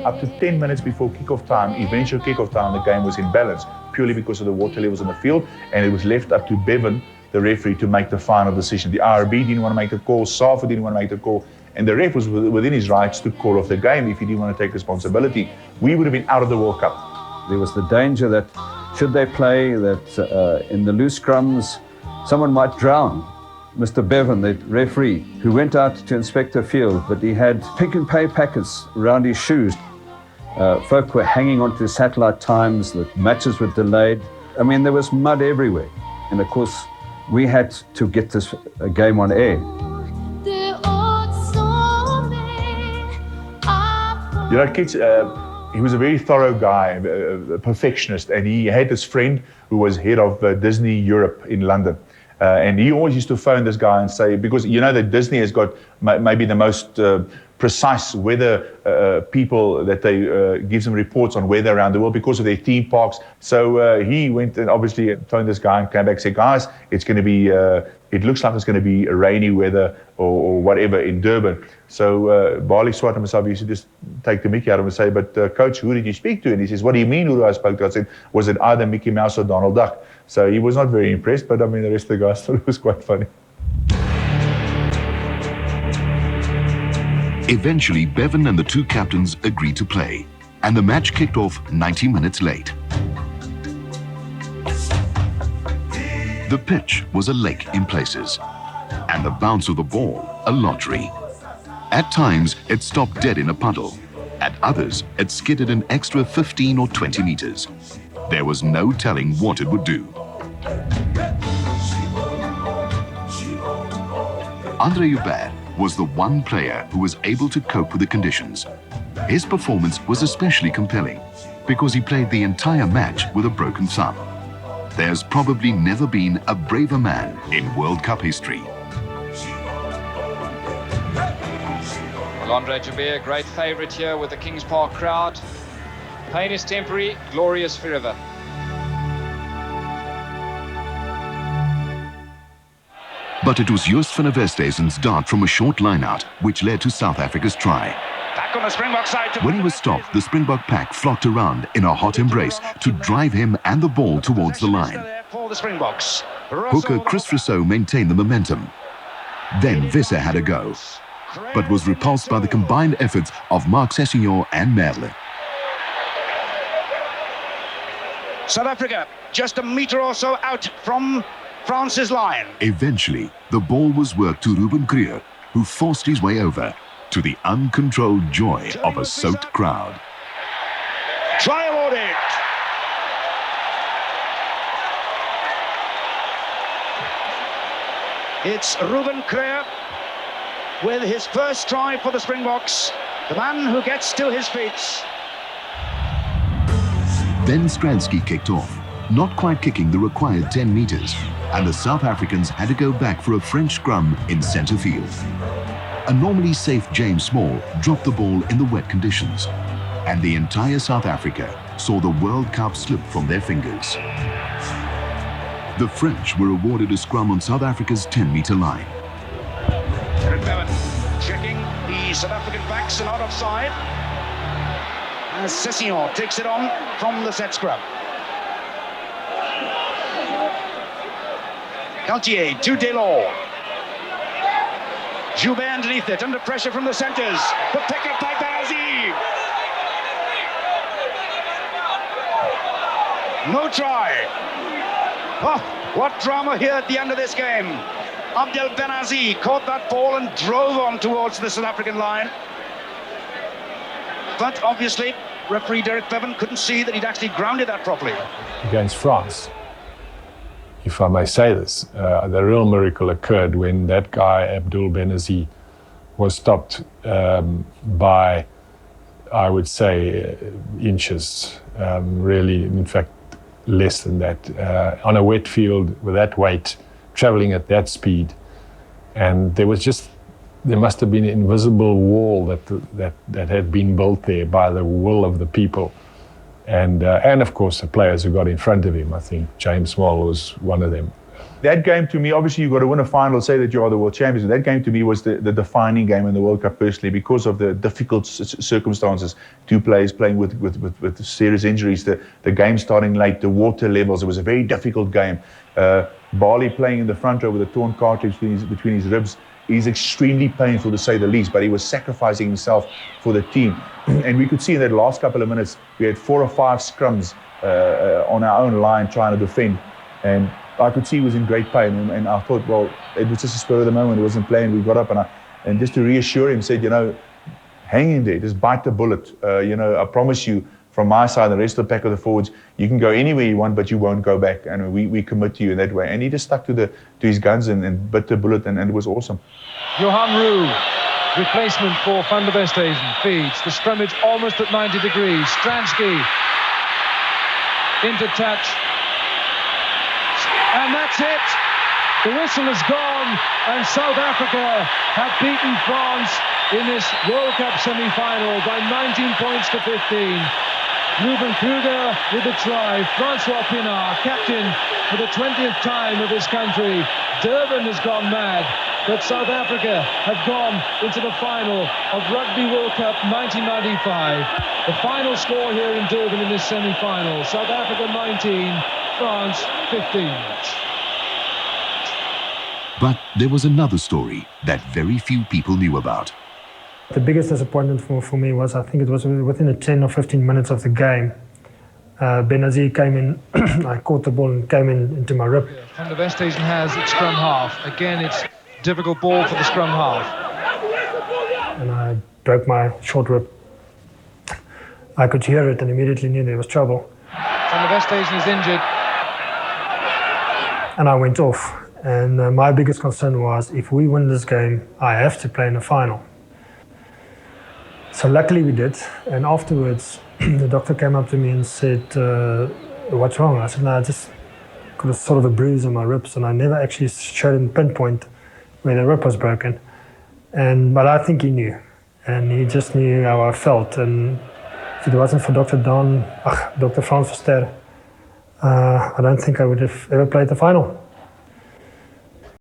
up to 10 minutes before kickoff time, eventual kickoff time, the game was in balance, purely because of the water levels on the field, and it was left up to Bevan, the referee, to make the final decision. The IRB didn't want to make the call, SAFA didn't want to make the call, and the ref was within his rights to call off the game if he didn't want to take responsibility. We would have been out of the World Cup. There was the danger that should they play, that in the loose scrums, someone might drown. Mr. Bevan, the referee, who went out to inspect the field, but he had pick and pay packets around his shoes. Folk were hanging onto satellite times, the matches were delayed. I mean, there was mud everywhere. And of course, we had to get this game on air. You know, kids, he was a very thorough guy, a perfectionist, and he had this friend who was head of Disney Europe in London. And he always used to phone this guy and say, because you know that Disney has got maybe the most precise weather people that they gives them reports on weather around the world because of their theme parks. So he went and obviously phoned this guy and came back and said, guys, it's going to be, it looks like it's going to be a rainy weather or whatever in Durban. So Barley Swart himself used to just take the mickey out of him and say, but coach, who did you speak to? And he says, what do you mean who I spoke to? I said, was it either Mickey Mouse or Donald Duck? So he was not very impressed, but I mean, the rest of the guys thought it was quite funny. Eventually, Bevan and the two captains agreed to play, and the match kicked off 90 minutes late. The pitch was a lake in places, and the bounce of the ball a lottery. At times, it stopped dead in a puddle. At others, it skidded an extra 15 or 20 meters. There was no telling what it would do. Andre Hubert was the one player who was able to cope with the conditions. His performance was especially compelling because he played the entire match with a broken thumb. There's probably never been a braver man in World Cup history. Well, Andre Hubert, great favourite here with the Kings Park crowd. Pain is temporary, glorious forever. But it was Joost van der Westhuizen's dart from a short line-out which led to South Africa's try. Back on the Springbok side. When he was stopped, the Springbok pack flocked around in a hot embrace to drive him and the ball towards the line. For the Springboks. Hooker Chris Frisseau maintained the momentum. Then Visser had a go, but was repulsed by the combined efforts of Mark Sessignon and Merle. South Africa, just a metre or so out from France's line. Eventually, the ball was worked to Ruben Krier, who forced his way over, to the uncontrolled joy of a soaked crowd. Try awarded. It's Ruben Krier with his first try for the Springboks, the man who gets to his feet. Then Stransky kicked off, not quite kicking the required 10 meters, and the South Africans had to go back for a French scrum in centre field. A normally safe James Small dropped the ball in the wet conditions, and the entire South Africa saw the World Cup slip from their fingers. The French were awarded a scrum on South Africa's 10-meter line. Eric Bevan checking the South African backs and out of side, as Sessignon takes it on from the set scrum. Galtier to Delors. Joubert underneath it, under pressure from the centres. The pick-up by Barazi. No try. Oh, what drama here at the end of this game. Abdel Benazi caught that ball and drove on towards the South African line. But obviously, referee Derek Bevan couldn't see that he'd actually grounded that properly. Against France, if I may say this, the real miracle occurred when that guy, Abdul Benazi, was stopped by, I would say, inches, really, in fact, less than that, on a wet field with that weight, traveling at that speed. And there must have been an invisible wall that had been built there by the will of the people. And of course, the players who got in front of him. I think James Small was one of them. That game to me, obviously you've got to win a final, say that you are the world champions. That game to me was the defining game in the World Cup personally, because of the difficult circumstances. Two players playing with serious injuries, the game starting late, the water levels. It was a very difficult game. Barley playing in the front row with a torn cartilage between his ribs is extremely painful, to say the least, but he was sacrificing himself for the team. And we could see in that last couple of minutes, we had 4 or 5 scrums on our own line trying to defend. And I could see he was in great pain. And I thought, well, it was just a spur of the moment. He wasn't playing. We got up and just to reassure him, said, hang in there, just bite the bullet. I promise you, from my side, the rest of the pack of the forwards, you can go anywhere you want, but you won't go back. And we commit to you in that way. And he just stuck to his guns and bit the bullet, and it was awesome. Johan Roux, replacement for Van der Westhuizen, feeds. The scrummage almost at 90 degrees. Stransky into touch. And that's it. The whistle is gone, and South Africa have beaten France in this World Cup semi-final by 19 points to 15. Ruben Kruger with the try. Francois Pienaar, captain for the 20th time of his country. Durban has gone mad, but South Africa have gone into the final of Rugby World Cup 1995. The final score here in Durban in this semi-final: South Africa 19, France 15. But there was another story that very few people knew about. The biggest disappointment for me was, I think it was within the 10 or 15 minutes of the game, Benazir came in, I caught the ball and came into my rib. Van der Westhuizen has its scrum half. Again, it's difficult ball for the scrum half. And I broke my short rib. I could hear it and immediately knew there was trouble. Van der Westhuizen is injured. And I went off. And my biggest concern was, if we win this game, I have to play in the final. So luckily we did, and afterwards the doctor came up to me and said, what's wrong? I said, no, I just got a sort of a bruise on my ribs, and I never actually showed him pinpoint where the rib was broken. But I think he knew, and he just knew how I felt. And if it wasn't for Dr. Dr. Frans Verster, I don't think I would have ever played the final.